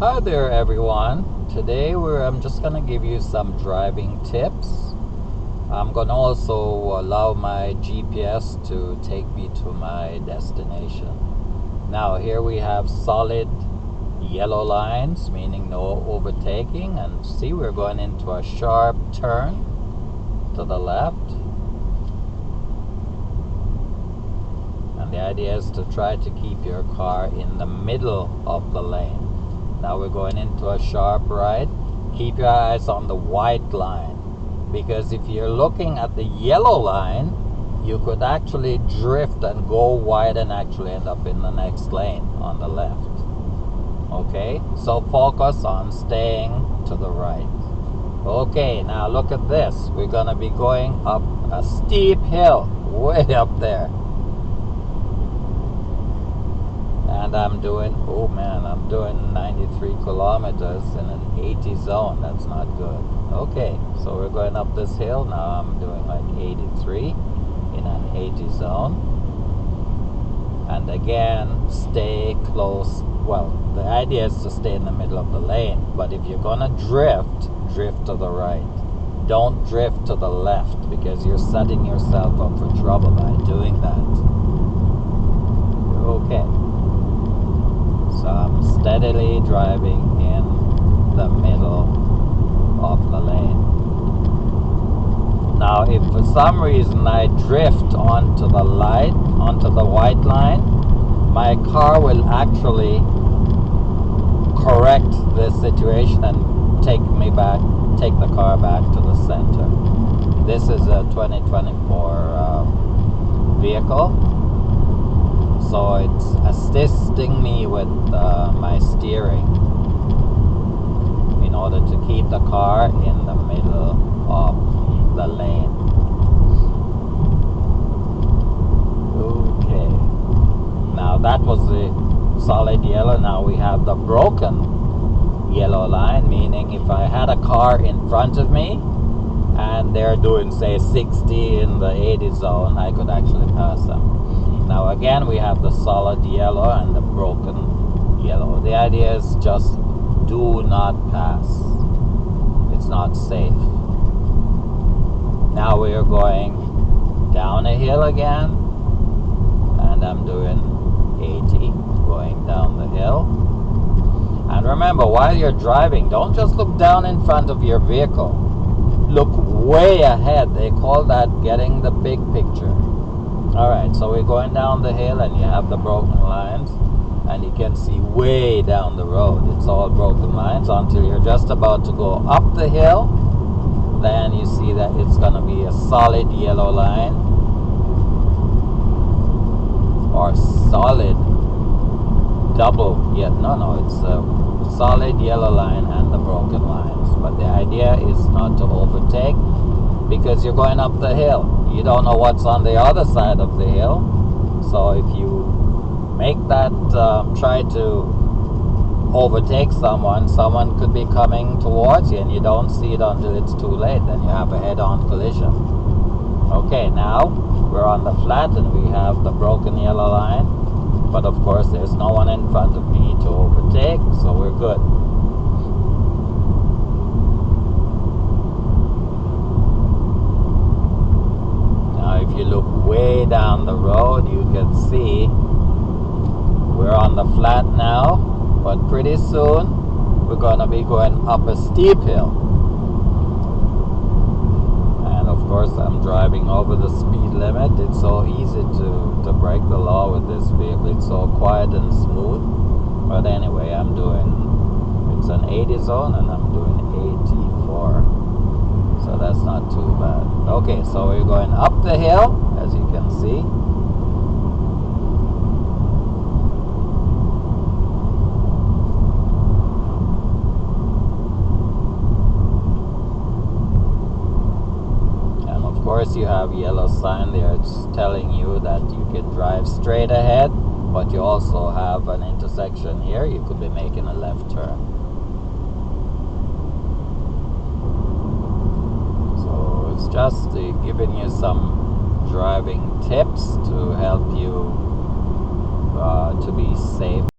Hi there everyone. Today I'm just gonna give you some driving tips. I'm gonna also allow my GPS to take me to my destination. Now here we have solid yellow lines, meaning no overtaking, and see we're going into a sharp turn to the left. And the idea is to try to keep your car in the middle of the lane. Now we're going into a sharp right. Keep your eyes on the white line, because if you're looking at the yellow line, you could actually drift and go wide and actually end up in the next lane on the left. Okay, so focus on staying to the right. Okay, now look at this. We're gonna be going up a steep hill way up there. And I'm doing 93 kilometers in an 80 zone. That's not good. Okay, so we're going up this hill. Now I'm doing like 83 in an 80 zone. And again, stay close. Well, the idea is to stay in the middle of the lane. But if you're gonna drift to the right. Don't drift to the left, because you're setting yourself up for trouble by doing that. Okay. So I'm steadily driving in the middle of the lane. Now if for some reason I drift onto the white line, my car will actually correct this situation and take the car back to the center. This is a 2024 vehicle. So it's assisting me with my steering in order to keep the car in the middle of the lane. Okay. Now that was the solid yellow. Now we have the broken yellow line, meaning if I had a car in front of me and they're doing say 60 in the 80 zone, I could actually pass them. Now again, we have the solid yellow and the broken yellow. The idea is just do not pass. It's not safe. Now we are going down a hill again, and I'm doing 80 going down the hill. And remember, while you're driving, don't just look down in front of your vehicle. Look way ahead. They call that getting the big picture. Alright, so we're going down the hill and you have the broken lines, and you can see way down the road. It's all broken lines until you're just about to go up the hill. Then you see that it's going to be a solid yellow line, or solid double. It's a solid yellow line and the broken lines. But the idea is not to overtake, because you're going up the hill. You don't know what's on the other side of the hill. So if you make that try to overtake someone could be coming towards you and you don't see it until it's too late. Then you have a head-on collision. Okay, now we're on the flat and we have the broken yellow line. But of course there's no one in front of me to overtake, so we're good. If you look way down the road, you can see we're on the flat now, but pretty soon we're going to be going up a steep hill. And of course I'm driving over the speed limit. It's so easy to break the law with this vehicle. It's so quiet and smooth. But anyway, it's an 80 zone and I'm doing 84. So that's not too bad. Okay, so we're going up the hill, as you can see. And of course you have yellow sign there. It's telling you that you can drive straight ahead, but you also have an intersection here. You could be making a left turn. Just giving you some driving tips to help you to be safe